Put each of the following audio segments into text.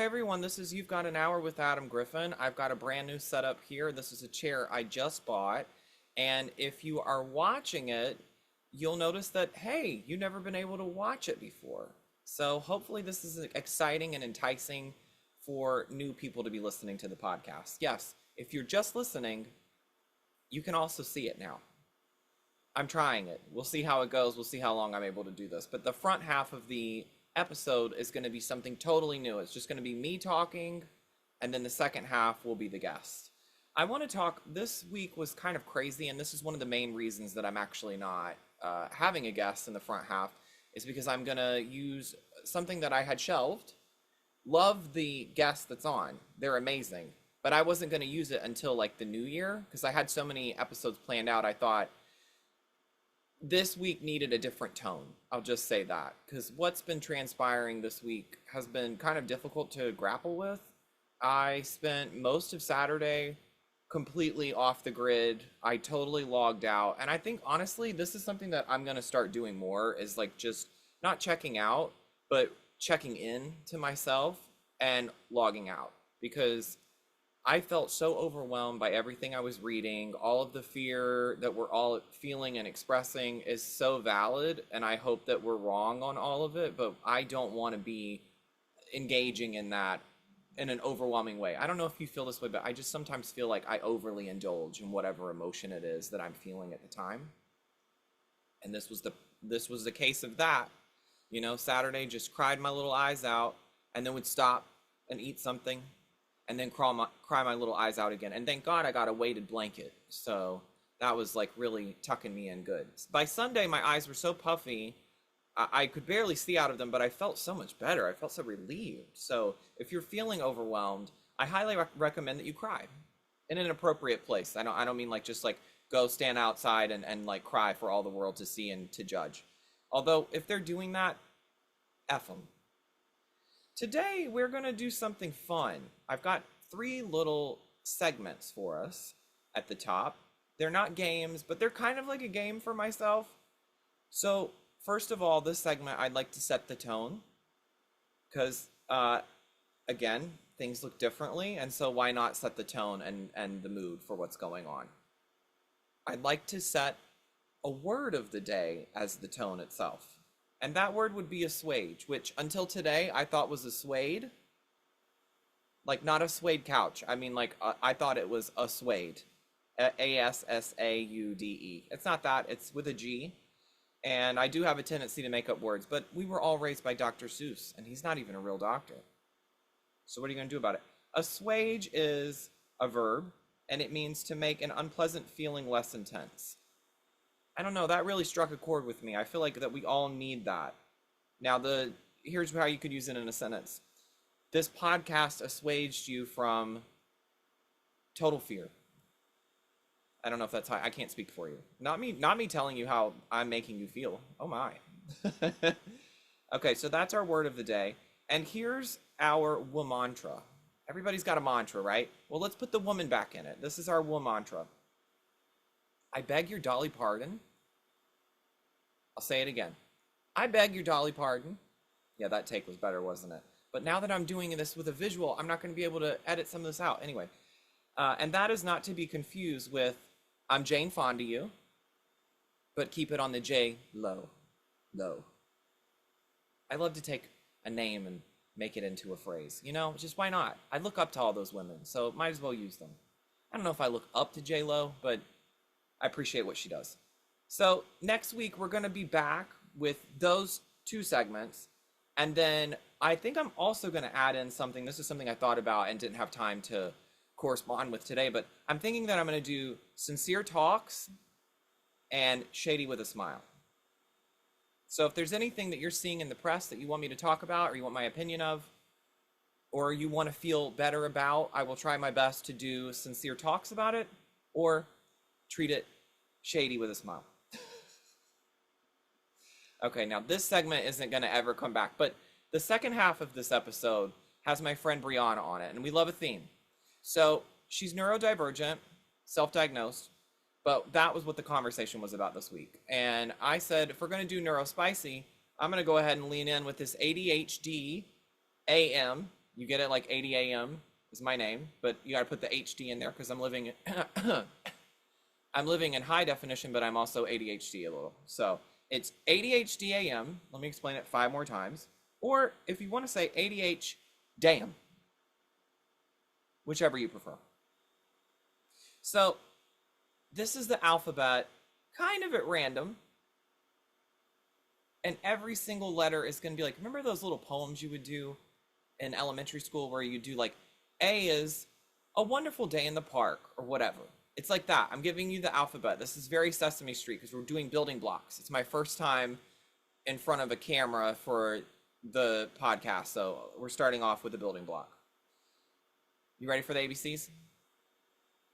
Hey everyone, this is You've Got an Hour with Adam Griffin. I've got a brand new setup here. This is a chair I just bought. And if you are watching it, you'll notice that, hey, you've never been able to watch it before. So hopefully this is exciting and enticing for new people to be listening to the podcast. Yes, if you're just listening, you can also see it now. I'm trying it. We'll see how it goes. We'll see how long I'm able to do this. But the front half of the episode is going to be something totally new. It's just going to be me talking, and then the second half will be the guest. I want to talk. This week was kind of crazy, and this is one of the main reasons that I'm actually not having a guest in the front half, is because I'm going to use something that I had shelved. Love the guest that's on. They're amazing. But I wasn't going to use it until like the new year because I had so many episodes planned out. I thought this week needed a different tone. I'll just say that, because what's been transpiring this week has been kind of difficult to grapple with. I spent most of Saturday completely off the grid. I totally logged out. And I think honestly, this is something that I'm going to start doing more, is like just not checking out, but checking in to myself and logging out, because I felt so overwhelmed by everything I was reading. All of the fear that we're all feeling and expressing is so valid, and I hope that we're wrong on all of it, but I don't want to be engaging in that in an overwhelming way. I don't know if you feel this way, but I just sometimes feel like I overly indulge in whatever emotion it is that I'm feeling at the time. And this was the case of that. You know, Saturday just cried my little eyes out, and then would stop and eat something, and then cry my little eyes out again. And thank God I got a weighted blanket. So that was like really tucking me in good. By Sunday, my eyes were so puffy, I could barely see out of them, but I felt so much better. I felt so relieved. So if you're feeling overwhelmed, I highly recommend that you cry in an appropriate place. I don't mean like just like go stand outside and like cry for all the world to see and to judge. Although if they're doing that, F them. Today, we're going to do something fun. I've got 3 little segments for us at the top. They're not games, but they're kind of like a game for myself. So, first of all, this segment, I'd like to set the tone. Because, again, things look differently. And so why not set the tone and the mood for what's going on? I'd like to set a word of the day as the tone itself. And that word would be assuage, which until today I thought was a suede. Like not a suede couch. I mean like I thought it was a suede. Assaude. It's not that, it's with a G. And I do have a tendency to make up words, but we were all raised by Dr. Seuss, and he's not even a real doctor. So what are you going to do about it? Assuage is a verb, and it means to make an unpleasant feeling less intense. I don't know, that really struck a chord with me. I feel like that we all need that. Now, here's how you could use it in a sentence. This podcast assuaged you from total fear. I don't know if that's how, I can't speak for you. Not me telling you how I'm making you feel. Oh my. Okay, so that's our word of the day. And here's our mantra. Everybody's got a mantra, right? Well, let's put the woman back in it. This is our mantra. I beg your dolly pardon. I'll say it again. I beg your dolly pardon. Yeah, that take was better, wasn't it? But now that I'm doing this with a visual, I'm not going to be able to edit some of this out. Anyway, and that is not to be confused with I'm Jane Fonda you, but keep it on the J low. Low. I love to take a name and make it into a phrase. You know, just why not? I look up to all those women, so might as well use them. I don't know if I look up to J Lo, but I appreciate what she does. So next week, we're going to be back with those 2 segments. And then I think I'm also going to add in something. This is something I thought about and didn't have time to correspond with today. But I'm thinking that I'm going to do sincere talks and shady with a smile. So if there's anything that you're seeing in the press that you want me to talk about, or you want my opinion of, or you want to feel better about, I will try my best to do sincere talks about it, or treat it shady with a smile. Okay, now this segment isn't going to ever come back, but the second half of this episode has my friend Brianna on it, and we love a theme. So she's neurodivergent, self-diagnosed, but that was what the conversation was about this week. And I said, if we're going to do neurospicy, I'm going to go ahead and lean in with this ADHD AM You get it like 80 a.m. is my name, but you got to put the HD in there because I'm living I'm living in high definition, but I'm also ADHD a little. So it's ADHD AM. Let me explain it 5 more times. Or if you want to say ADH damn, whichever you prefer. So this is the alphabet kind of at random. And every single letter is going to be like, remember those little poems you would do in elementary school where you do like, A is a wonderful day in the park or whatever. It's like that. I'm giving you the alphabet. This is very Sesame Street because we're doing building blocks. It's my first time in front of a camera for the podcast. So we're starting off with the building block. You ready for the ABCs?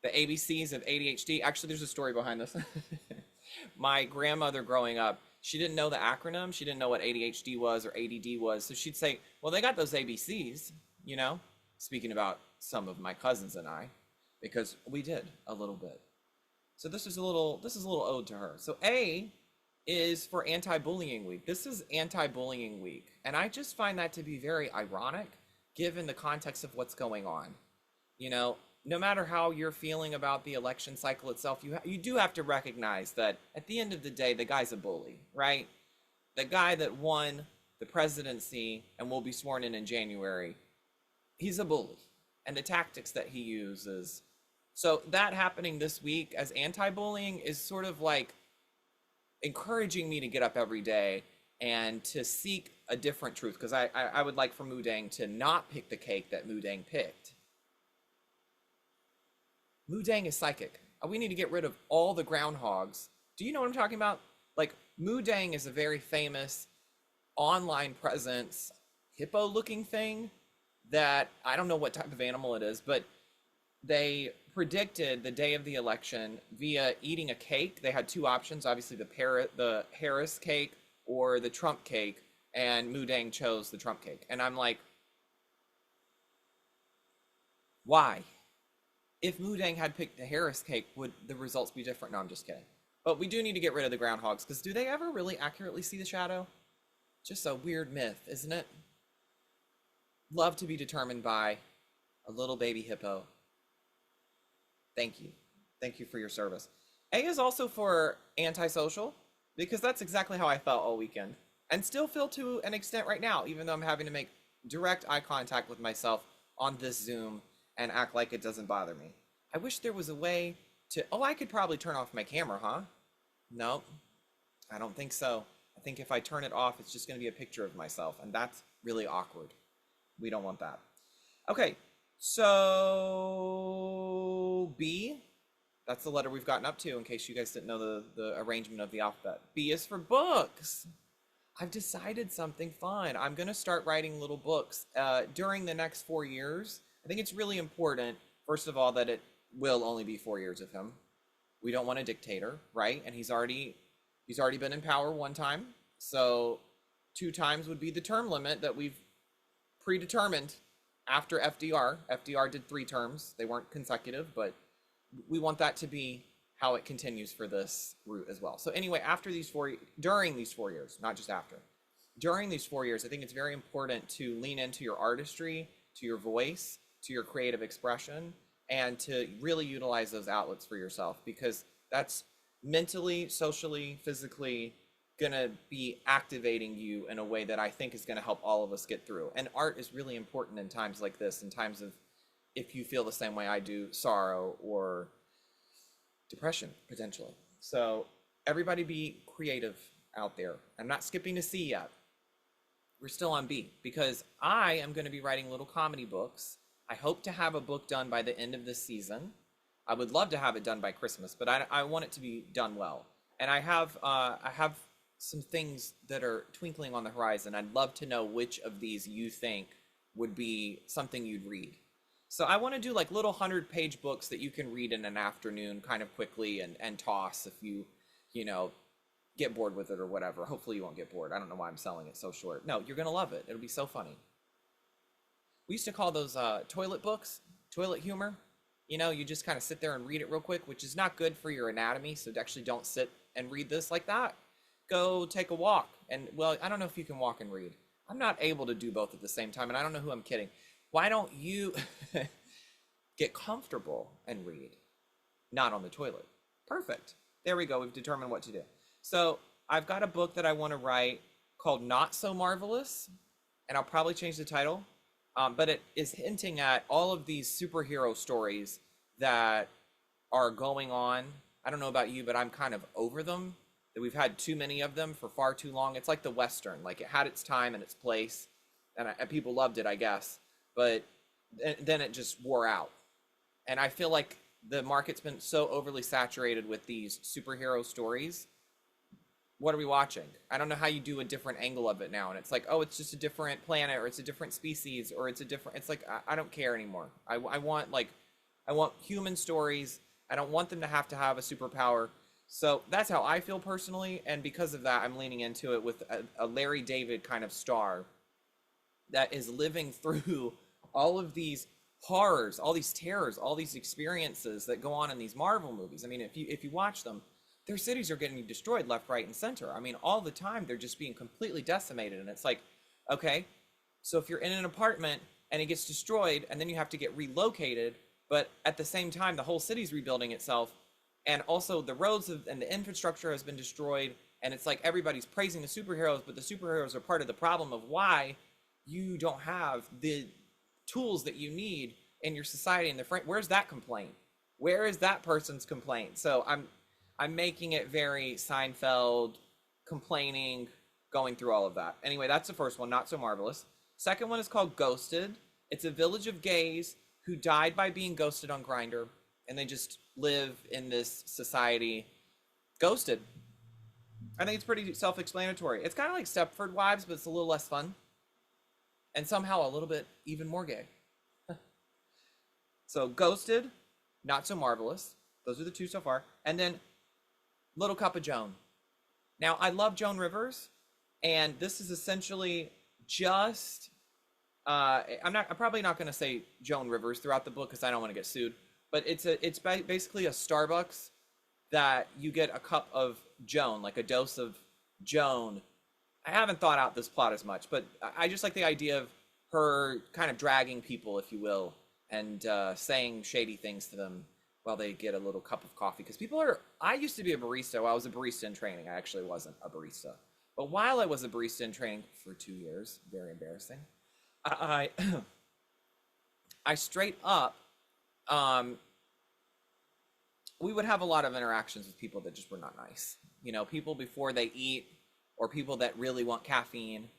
The ABCs of ADHD. Actually, there's a story behind this. My grandmother growing up, she didn't know the acronym. She didn't know what ADHD was or ADD was. So she'd say, well, they got those ABCs, you know, speaking about some of my cousins and I, because we did a little bit. So this is a little ode to her. So A is for anti-bullying week. This is anti-bullying week. And I just find that to be very ironic given the context of what's going on. You know, no matter how you're feeling about the election cycle itself, you do have to recognize that at the end of the day, the guy's a bully, right? The guy that won the presidency and will be sworn in January, he's a bully. And the tactics that he uses. So that happening this week as anti-bullying is sort of like encouraging me to get up every day and to seek a different truth. Because I would like for Mudang to not pick the cake that Mudang picked. Mudang is psychic. We need to get rid of all the groundhogs. Do you know what I'm talking about? Like, Mudang is a very famous online presence, hippo-looking thing that I don't know what type of animal it is, but they predicted the day of the election via eating a cake. They had 2 options, obviously the Harris cake or the Trump cake, and Mudang chose the Trump cake. And I'm like, why? If Mudang had picked the Harris cake, would the results be different? No, I'm just kidding. But we do need to get rid of the groundhogs, because do they ever really accurately see the shadow? Just a weird myth, isn't it? Love to be determined by a little baby hippo. Thank you. Thank you for your service. A is also for antisocial, because that's exactly how I felt all weekend. And still feel to an extent right now, even though I'm having to make direct eye contact with myself on this Zoom and act like it doesn't bother me. I wish there was a way to, I could probably turn off my camera, huh? No, I don't think so. I think if I turn it off, it's just going to be a picture of myself, and that's really awkward. We don't want that. Okay, so B, that's the letter we've gotten up to, in case you guys didn't know the arrangement of the alphabet. B is for books. I've decided something fun. I'm going to start writing little books during the next 4 years. I think it's really important, first of all, that it will only be 4 years of him. We don't want a dictator, right? And he's already been in power 1 time. So 2 times would be the term limit that we've predetermined after FDR. FDR did 3 terms. They weren't consecutive, but we want that to be how it continues for this route as well. So anyway, during these 4 years, not just after, during these 4 years, I think it's very important to lean into your artistry, to your voice, to your creative expression, and to really utilize those outlets for yourself, because that's mentally, socially, physically gonna be activating you in a way that I think is gonna help all of us get through. And art is really important in times like this, in times of, if you feel the same way I do, sorrow or depression, potentially. So everybody be creative out there. I'm not skipping to C yet. We're still on B, because I am going to be writing little comedy books. I hope to have a book done by the end of this season. I would love to have it done by Christmas, but I want it to be done well. And I have some things that are twinkling on the horizon. I'd love to know which of these you think would be something you'd read. So I want to do like little 100-page books that you can read in an afternoon kind of quickly and toss if you get bored with it or whatever. Hopefully you won't get bored. I don't know why I'm selling it so short. No, you're going to love it. It'll be so funny. We used to call those toilet books, toilet humor. You just kind of sit there and read it real quick, which is not good for your anatomy. So actually don't sit and read this like that. Go take a walk. And well, I don't know if you can walk and read. I'm not able to do both at the same time, and I don't know who I'm kidding. Why don't you get comfortable and read, not on the toilet? Perfect. There we go. We've determined what to do. So I've got a book that I want to write called Not So Marvelous, and I'll probably change the title. But it is hinting at all of these superhero stories that are going on. I don't know about you, but I'm kind of over them. That we've had too many of them for far too long. It's like the Western, like it had its time and its place, and people loved it, I guess. But then it just wore out. And I feel like the market's been so overly saturated with these superhero stories. What are we watching? I don't know how you do a different angle of it now. And it's like, oh, it's just a different planet, or it's a different species, or it's a different, it's like, I don't care anymore. I want like, I want human stories. I don't want them to have a superpower. So that's how I feel personally. And because of that, I'm leaning into it with a Larry David kind of star that is living through all of these horrors, all these terrors, all these experiences that go on in these Marvel movies. I mean, if you watch them, their cities are getting destroyed left, right, and center. I mean, all the time they're just being completely decimated. And it's like, okay, so if you're in an apartment and it gets destroyed and then you have to get relocated, but at the same time, the whole city's rebuilding itself. And also the roads and the infrastructure has been destroyed. And it's like everybody's praising the superheroes, but the superheroes are part of the problem of why you don't have the tools that you need in your society and the frame. Where's that complaint? Where is that person's complaint? So I'm making it very Seinfeld, complaining, going through all of that. Anyway, that's the first one, Not So Marvelous. Second one is called Ghosted. It's a village of gays who died by being ghosted on Grindr, and they just live in this society ghosted. I think it's pretty self-explanatory. It's kind of like Stepford Wives, but it's a little less fun. And somehow a little bit even more gay. So Ghosted, Not So Marvelous. Those are the two so far. And then Little Cup of Joan. Now, I love Joan Rivers, and this is essentially just I'm probably not going to say Joan Rivers throughout the book because I don't want to get sued, but it's basically a Starbucks that you get a cup of Joan, like a dose of Joan. I haven't thought out this plot as much, but I just like the idea of her kind of dragging people, if you will, and saying shady things to them while they get a little cup of coffee. Because I used to be a barista. Well, I was a barista in training. I actually wasn't a barista. But while I was a barista in training for 2 years, very embarrassing, I straight up, we would have a lot of interactions with people that just were not nice. You know, people before they eat, or people that really want caffeine.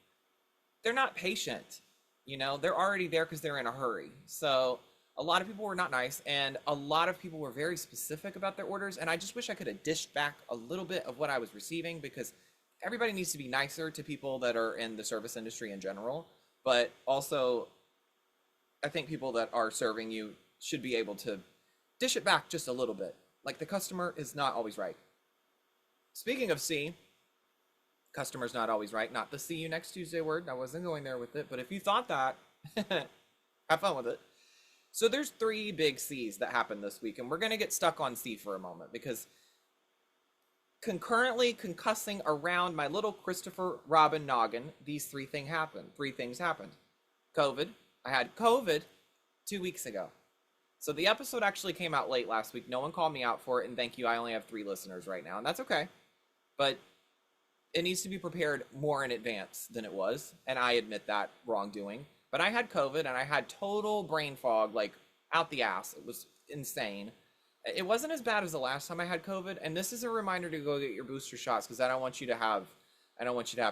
They're not patient. You know, they're already there because they're in a hurry. So a lot of people were not nice, and a lot of people were very specific about their orders. And I just wish I could have dished back a little bit of what I was receiving, because everybody needs to be nicer to people that are in the service industry in general. But also, I think people that are serving you should be able to dish it back just a little bit. Like, the customer is not always right. Speaking of C, customer's not always right. Not the see you next Tuesday word. I wasn't going there with it. But if you thought that, have fun with it. So there's 3 big C's that happened this week. And we're going to get stuck on C for a moment, because concurrently concussing around my little Christopher Robin noggin, these 3 things happened. 3 things happened. COVID. I had COVID 2 weeks ago. So the episode actually came out late last week. No one called me out for it. And thank you. I only have 3 listeners right now. And that's okay. But it needs to be prepared more in advance than it was. And I admit that wrongdoing. But I had COVID, and I had total brain fog, like out the ass. It was insane. It wasn't as bad as the last time I had COVID. And this is a reminder to go get your booster shots, because I don't want you to have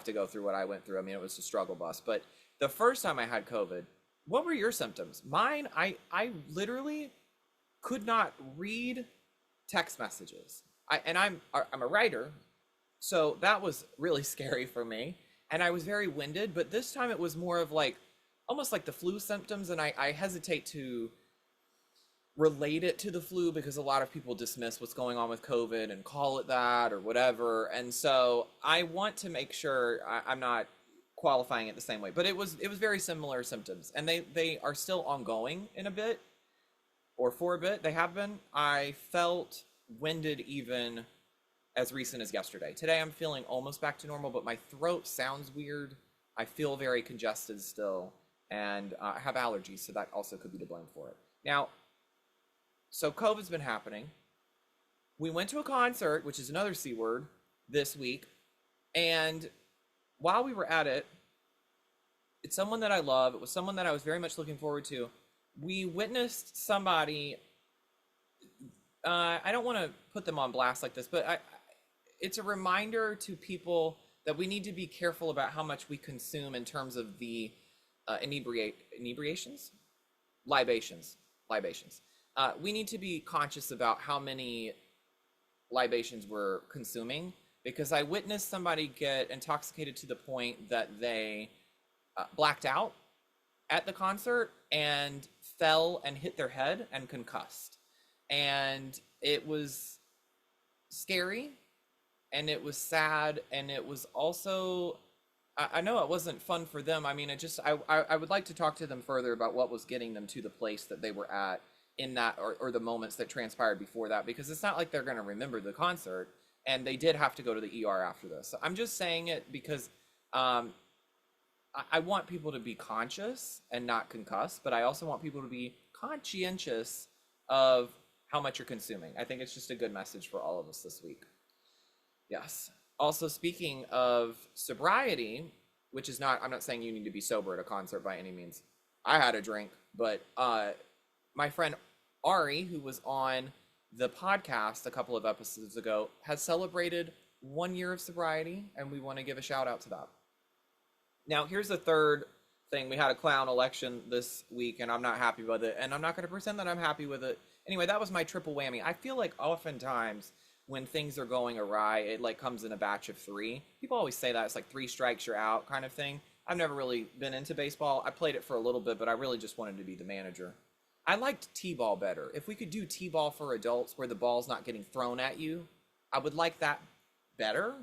to go through what I went through. I mean, it was a struggle bus. But the first time I had COVID, what were your symptoms? Mine, I literally could not read text messages. I'm a writer, so that was really scary for me. And I was very winded, but this time it was more of like, almost like the flu symptoms. And I hesitate to relate it to the flu, because a lot of people dismiss what's going on with COVID and call it that or whatever. And so I want to make sure I'm not qualifying it the same way, but it was very similar symptoms, and they are still ongoing in a bit, or for a bit. They have been. I felt winded even as recent as yesterday. Today I'm feeling almost back to normal, but my throat sounds weird. I feel very congested still, and I have allergies, so that also could be to blame for it. Now, so COVID's been happening. We went to a concert, which is another C word, this week, and while we were at it, it's someone that I love. It was someone that I was very much looking forward to. We witnessed somebody. I don't want to put them on blast like this, but it's a reminder to people that we need to be careful about how much we consume in terms of the inebriations, libations. We need to be conscious about how many libations we're consuming, because I witnessed somebody get intoxicated to the point that they blacked out at the concert and fell and hit their head and concussed. And it was scary, and it was sad, and it was also, I know it wasn't fun for them. I mean, I would like to talk to them further about what was getting them to the place that they were at in that, or the moments that transpired before that, because it's not like they're going to remember the concert, and they did have to go to the ER after this. So I'm just saying it because I want people to be conscious and not concussed, but I also want people to be conscientious of how much you're consuming. I think it's just a good message for all of us this week. Yes. Also, speaking of sobriety, which is not, I'm not saying you need to be sober at a concert by any means. I had a drink, but my friend Ari, who was on the podcast a couple of episodes ago, has celebrated 1 year of sobriety, and we want to give a shout out to that. Now, here's the third thing. We had a clown election this week, and I'm not happy with it, and I'm not going to pretend that I'm happy with it. Anyway, that was my triple whammy. I feel like oftentimes when things are going awry, it like comes in a batch of three. People always say that it's like 3 strikes, you're out kind of thing. I've never really been into baseball. I played it for a little bit, but I really just wanted to be the manager. I liked T-ball better. If we could do T-ball for adults where the ball's not getting thrown at you, I would like that better.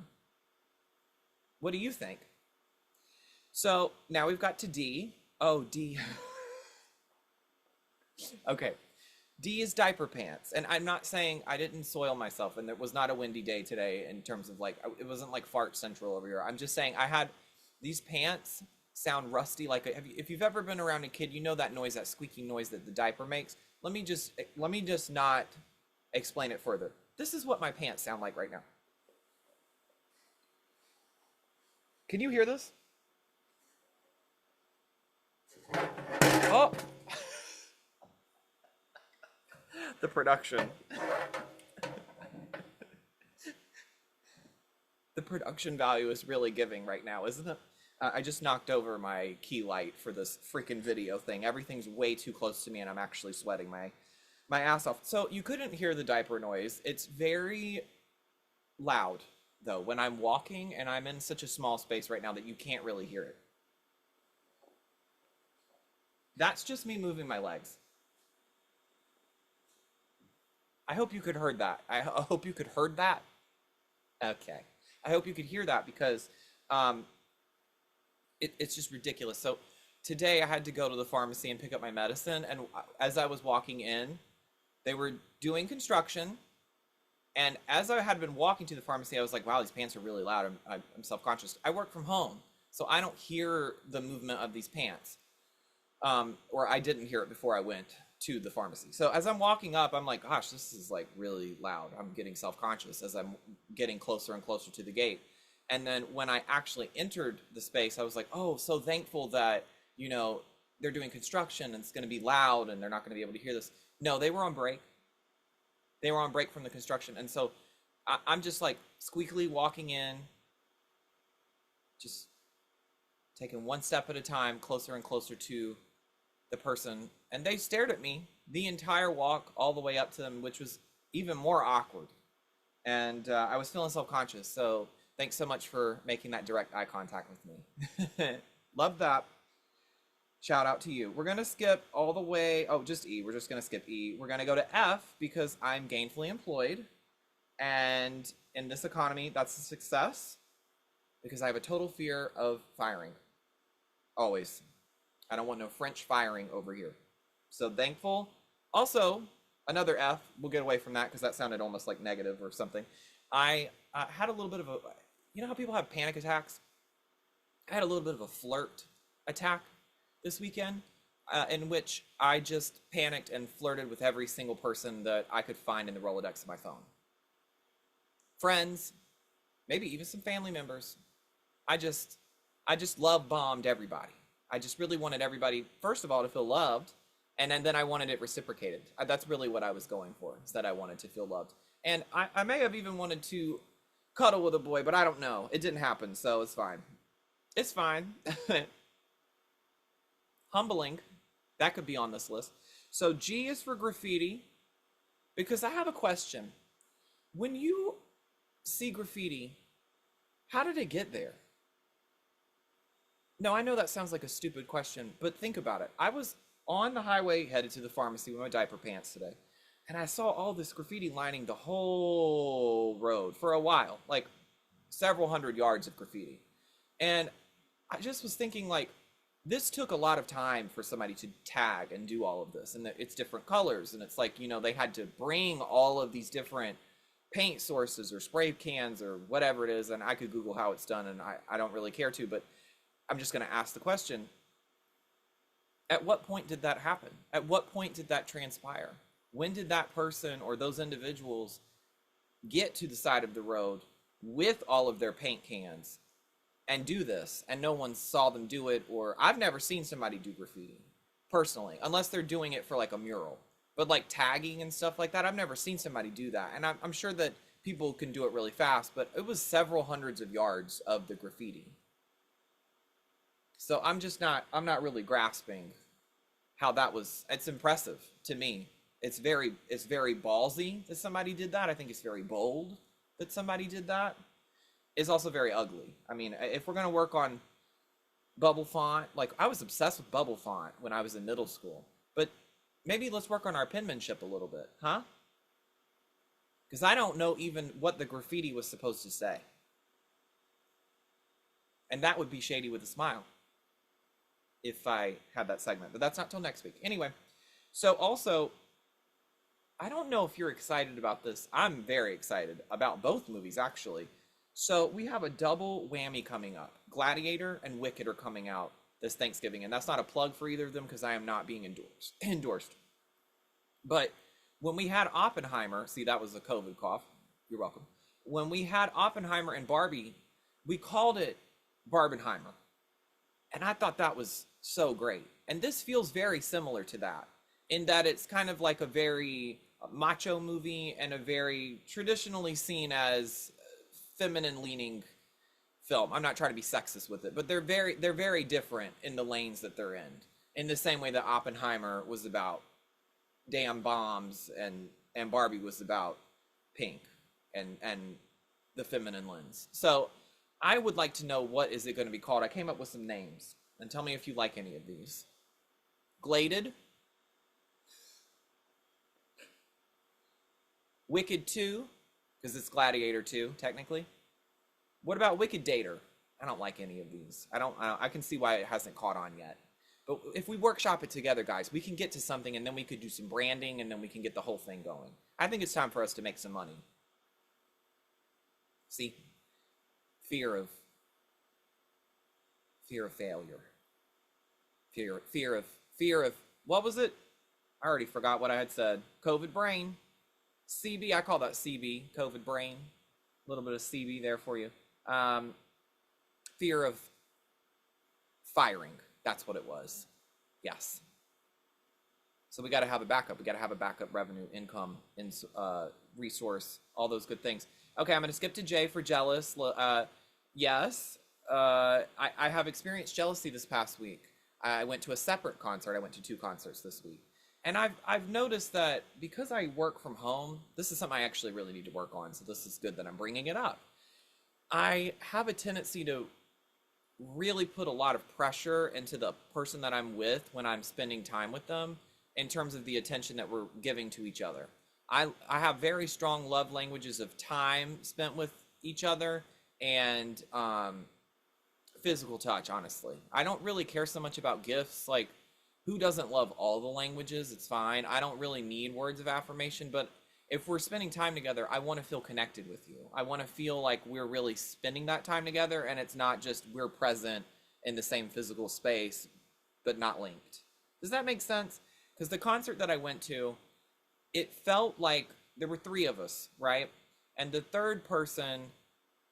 What do you think? So now we've got to D. Oh, D. Okay. D is diaper pants. And I'm not saying I didn't soil myself, and it was not a windy day today in terms of like, it wasn't like fart central over here. I'm just saying I had these pants sound rusty. Like if you've ever been around a kid, you know that noise, that squeaking noise that the diaper makes. Let me just not explain it further. This is what my pants sound like right now. Can you hear this? Oh, the production. The production value is really giving right now, isn't it? I just knocked over my key light for this freaking video thing. Everything's way too close to me, and I'm actually sweating my ass off. So you couldn't hear the diaper noise. It's very loud, though, when I'm walking, and I'm in such a small space right now that you can't really hear it. That's just me moving my legs. I hope you could heard that. I hope you could heard that. Okay. I hope you could hear that, because it's just ridiculous. So today I had to go to the pharmacy and pick up my medicine, and as I was walking in, they were doing construction, and as I had been walking to the pharmacy, I was like, wow, these pants are really loud. I'm self-conscious. I work from home, so I don't hear the movement of these pants. Or I didn't hear it before I went to the pharmacy. So as I'm walking up, I'm like, gosh, this is like really loud. I'm getting self-conscious as I'm getting closer and closer to the gate. And then when I actually entered the space, I was like, oh, so thankful that, you know, they're doing construction and it's going to be loud and they're not going to be able to hear this. No, they were on break. They were on break from the construction. And so I'm just like squeakily walking in, just taking one step at a time, closer and closer to the person. And they stared at me the entire walk all the way up to them, which was even more awkward. And I was feeling self-conscious. So thanks so much for making that direct eye contact with me. Love that. Shout out to you. We're going to skip all the way. Oh, just E. We're just going to skip E. We're going to go to F because I'm gainfully employed. And in this economy, that's a success because I have a total fear of firing. Always. I don't want no French firing over here. So thankful. Also, another F. We'll get away from that because that sounded almost like negative or something. I had a little bit of a, you know how people have panic attacks? I had a little bit of a flirt attack. this weekend, in which I just panicked and flirted with every single person that I could find in the Rolodex of my phone. Friends, maybe even some family members. I just I just love bombed everybody. I just really wanted everybody, first of all, to feel loved, and then I wanted it reciprocated. That's really what I was going for, is that I wanted to feel loved. And I may have even wanted to cuddle with a boy, but I don't know. It didn't happen, so it's fine. It's fine. Humbling, that could be on this list. So G is for graffiti, because I have a question. When you see graffiti, how did it get there? No, I know that sounds like a stupid question, but think about it. I was on the highway headed to the pharmacy with my diaper pants today, and I saw all this graffiti lining the whole road for a while, like several hundred yards of graffiti. And I just was thinking, like, this took a lot of time for somebody to tag and do all of this, and it's different colors, and it's like, they had to bring all of these different paint sources or spray cans or whatever it is, and I could Google how it's done, and I don't really care to, but I'm just going to ask the question, at what point did that happen? At what point did that transpire? When did that person or those individuals get to the side of the road with all of their paint cans and do this, and no one saw them do it? Or I've never seen somebody do graffiti personally, unless they're doing it for like a mural, but like tagging and stuff like that, I've never seen somebody do that. And I'm sure that people can do it really fast, but it was several hundreds of yards of the graffiti. So I'm not really grasping how that was. It's impressive to me. It's very ballsy that somebody did that. I think it's very bold that somebody did that. It's also very ugly. I mean, if we're going to work on bubble font, like I was obsessed with bubble font when I was in middle school, but maybe let's work on our penmanship a little bit, huh? Because I don't know even what the graffiti was supposed to say. And that would be Shady with a Smile if I had that segment, but that's not till next week. Anyway, so also, I don't know if you're excited about this. I'm very excited about both movies, actually. So we have a double whammy coming up. Gladiator and Wicked are coming out this Thanksgiving, and that's not a plug for either of them because I am not being endorsed. But when we had Oppenheimer, see, that was a COVID cough. You're welcome. When we had Oppenheimer and Barbie, we called it Barbenheimer. And I thought that was so great. And this feels very similar to that, in that it's kind of like a very macho movie and a very traditionally seen as feminine leaning film. I'm not trying to be sexist with it, but they're very different in the lanes that they're in the same way that Oppenheimer was about damn bombs and Barbie was about pink and the feminine lens. So I would like to know, what is it going to be called? I came up with some names, and tell me if you like any of these. Gladed, Wicked 2, because it's Gladiator 2, technically. What about Wicked Dater? I don't like any of these. I can see why it hasn't caught on yet. But if we workshop it together, guys, we can get to something, and then we could do some branding, and then we can get the whole thing going. I think it's time for us to make some money. See? Fear of failure. Fear of, what was it? I already forgot what I had said. COVID brain. CB, I call that CB, COVID brain. A little bit of CB there for you. Fear of firing. That's what it was. Yes. So we got to have a backup. We got to have a backup revenue, income, resource, all those good things. Okay, I'm going to skip to J for jealous. Yes, I have experienced jealousy this past week. I went to a separate concert. I went to 2 concerts this week. And I've noticed that because I work from home, this is something I actually really need to work on, so this is good that I'm bringing it up. I have a tendency to really put a lot of pressure into the person that I'm with when I'm spending time with them in terms of the attention that we're giving to each other. I have very strong love languages of time spent with each other and physical touch, honestly. I don't really care so much about gifts. Like, who doesn't love all the languages? It's fine. I don't really need words of affirmation, but if we're spending time together, I want to feel connected with you. I want to feel like we're really spending that time together, and it's not just we're present in the same physical space, but not linked. Does that make sense? Because the concert that I went to, it felt like there were three of us, right? And the third person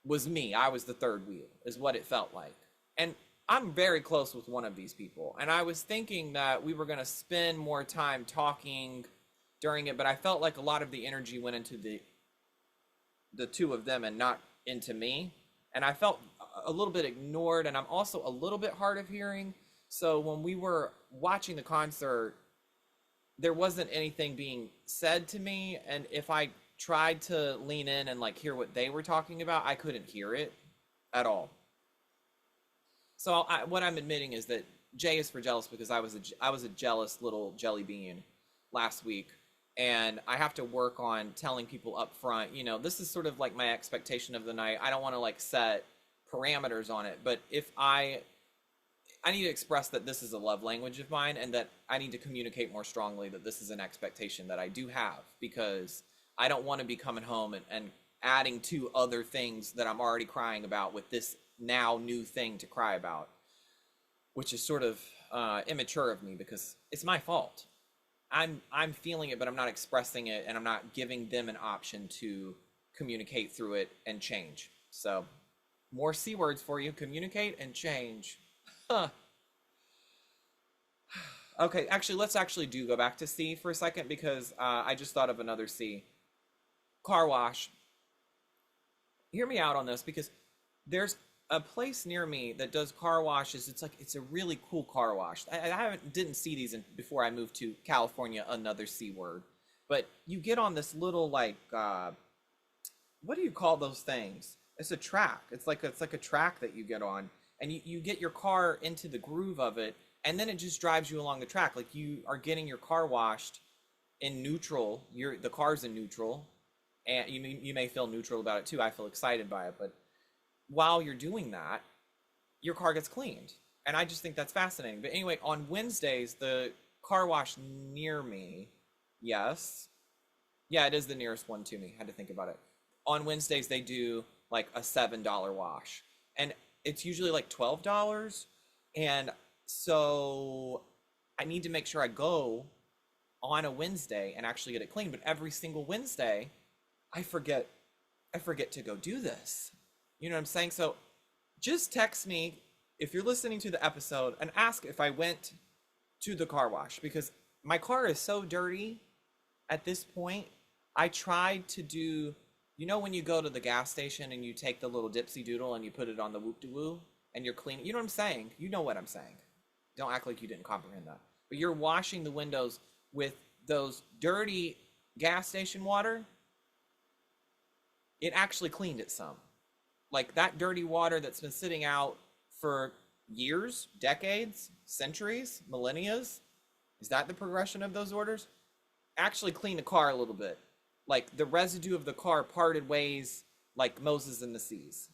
was me. I was the third wheel, is what it felt like. And I'm very close with one of these people. And I was thinking that we were going to spend more time talking during it, but I felt like a lot of the energy went into the two of them and not into me. And I felt a little bit ignored, and I'm also a little bit hard of hearing. So when we were watching the concert, there wasn't anything being said to me, and if I tried to lean in and like hear what they were talking about, I couldn't hear it at all. So what I'm admitting is that J is for jealous, because I was a jealous little jelly bean last week, and I have to work on telling people up front, this is sort of like my expectation of the night. I don't want to like set parameters on it, but if I need to express that this is a love language of mine, and that I need to communicate more strongly that this is an expectation that I do have, because I don't want to be coming home and adding to other things that I'm already crying about with this now new thing to cry about, which is sort of immature of me, because it's my fault. I'm feeling it, but I'm not expressing it, and I'm not giving them an option to communicate through it and change. So more C words for you: communicate and change. Huh. Okay, actually, let's actually do go back to C for a second, because I just thought of another C. Car wash. Hear me out on this, because there's a place near me that does car washes. It's a really cool car wash. I didn't see these before I moved to California, another C word. But you get on this little like what do you call those things? It's a track. It's like a track that you get on, and you get your car into the groove of it, and then it just drives you along the track. Like you are getting your car washed in neutral. The car's in neutral, and you may feel neutral about it too. I feel excited by it, but while you're doing that, your car gets cleaned, and I just think that's fascinating. But anyway, on Wednesdays, the car wash near me, yes, yeah, it is the nearest one to me. Had to think about it. On Wednesdays, they do like a $7 wash, and it's usually like $12. And so I need to make sure I go on a Wednesday and actually get it clean. But every single Wednesday, I forget to go do this. You know what I'm saying? So just text me if you're listening to the episode and ask if I went to the car wash, because my car is so dirty at this point. I tried to do, when you go to the gas station and you take the little dipsy doodle and you put it on the whoop de woo and you're cleaning, you know what I'm saying? You know what I'm saying. Don't act like you didn't comprehend that. But you're washing the windows with those dirty gas station water. It actually cleaned it some. Like that dirty water that's been sitting out for years, decades, centuries, millennias. Is that the progression of those orders? Actually cleaned the car a little bit. Like the residue of the car parted ways like Moses in the seas.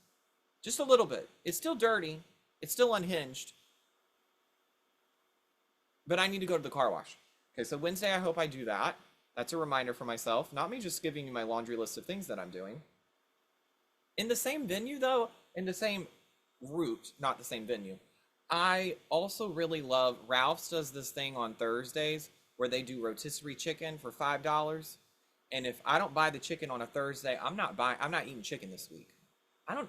Just a little bit. It's still dirty. It's still unhinged. But I need to go to the car wash. Okay, so Wednesday, I hope I do that. That's a reminder for myself. Not me just giving you my laundry list of things that I'm doing. In the same venue, though, in the same route, not the same venue, I also really love, Ralph's does this thing on Thursdays where they do rotisserie chicken for $5. And if I don't buy the chicken on a Thursday, I'm not eating chicken this week.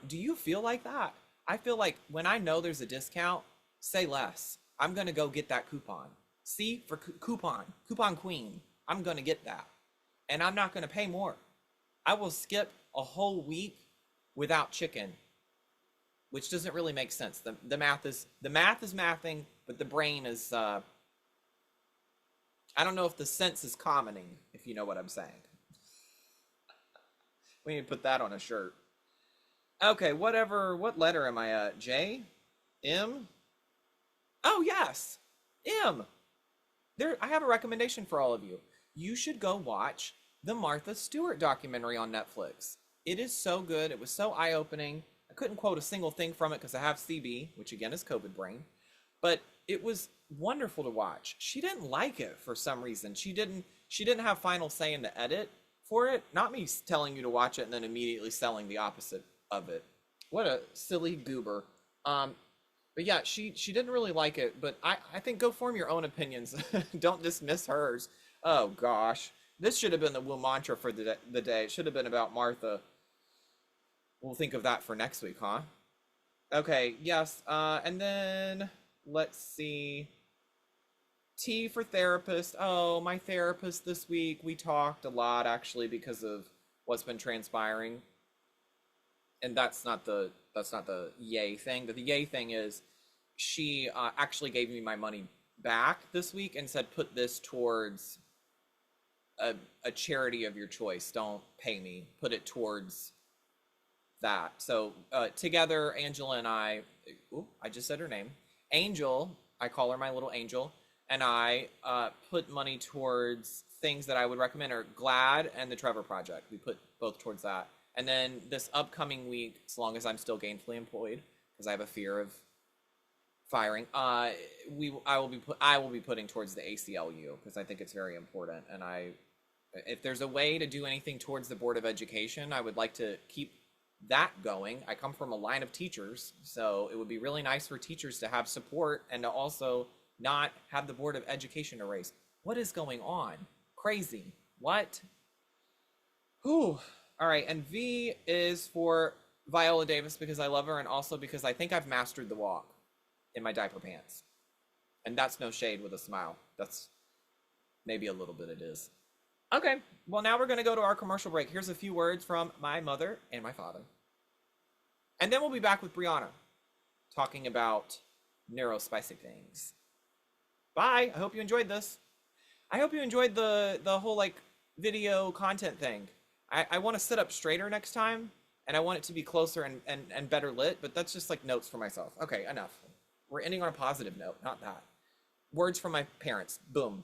Do you feel like that? I feel like when I know there's a discount, say less. I'm going to go get that coupon. See, for coupon queen, I'm going to get that. And I'm not going to pay more. I will skip a whole week without chicken, which doesn't really make sense. The math is mathing, but the brain is, I don't know if the sense is commenting, if you know what I'm saying. We need to put that on a shirt. Okay, whatever. What letter am I at? J? M? Oh, yes. M. I have a recommendation for all of you. You should go watch the Martha Stewart documentary on Netflix. It is so good. It was so eye-opening. I couldn't quote a single thing from it because I have CB, which again is COVID brain. But it was wonderful to watch. She didn't like it for some reason. She didn't have final say in the edit for it. Not me telling you to watch it and then immediately selling the opposite of it. What a silly goober. But yeah, she didn't really like it, but I think go form your own opinions. Don't dismiss hers. Oh gosh. This should have been the Will mantra for the day. It should have been about Martha. We'll think of that for next week, huh? Okay, yes. And then let's see. T for therapist. Oh, my therapist this week. We talked a lot actually because of what's been transpiring. And that's not the yay thing. The yay thing is she actually gave me my money back this week and said put this towards a, a charity of your choice. Don't pay me. Put it towards that. So together, Angela and I, ooh, I just said her name. Angel, I call her my little angel, and I put money towards things that I would recommend are GLAD and the Trevor Project. We put both towards that. And then this upcoming week, as long as I'm still gainfully employed, because I have a fear of firing, I will be putting towards the ACLU because I think it's very important. And if there's a way to do anything towards the Board of Education, I would like to keep that going. I come from a line of teachers, so it would be really nice for teachers to have support and to also not have the Board of Education erased. What is going on? Crazy. What? Whew. All right, and V is for Viola Davis because I love her and also because I think I've mastered the walk in my diaper pants. And that's no shade with a smile. That's maybe a little bit it is. Okay, well, now we're going to go to our commercial break. Here's a few words from my mother and my father. And then we'll be back with Brianna talking about neurospicy things. Bye. I hope you enjoyed this. I hope you enjoyed the whole like video content thing. I want to sit up straighter next time, and I want it to be closer and better lit, but that's just like notes for myself. Okay, enough. We're ending on a positive note, not that. Words from my parents. Boom.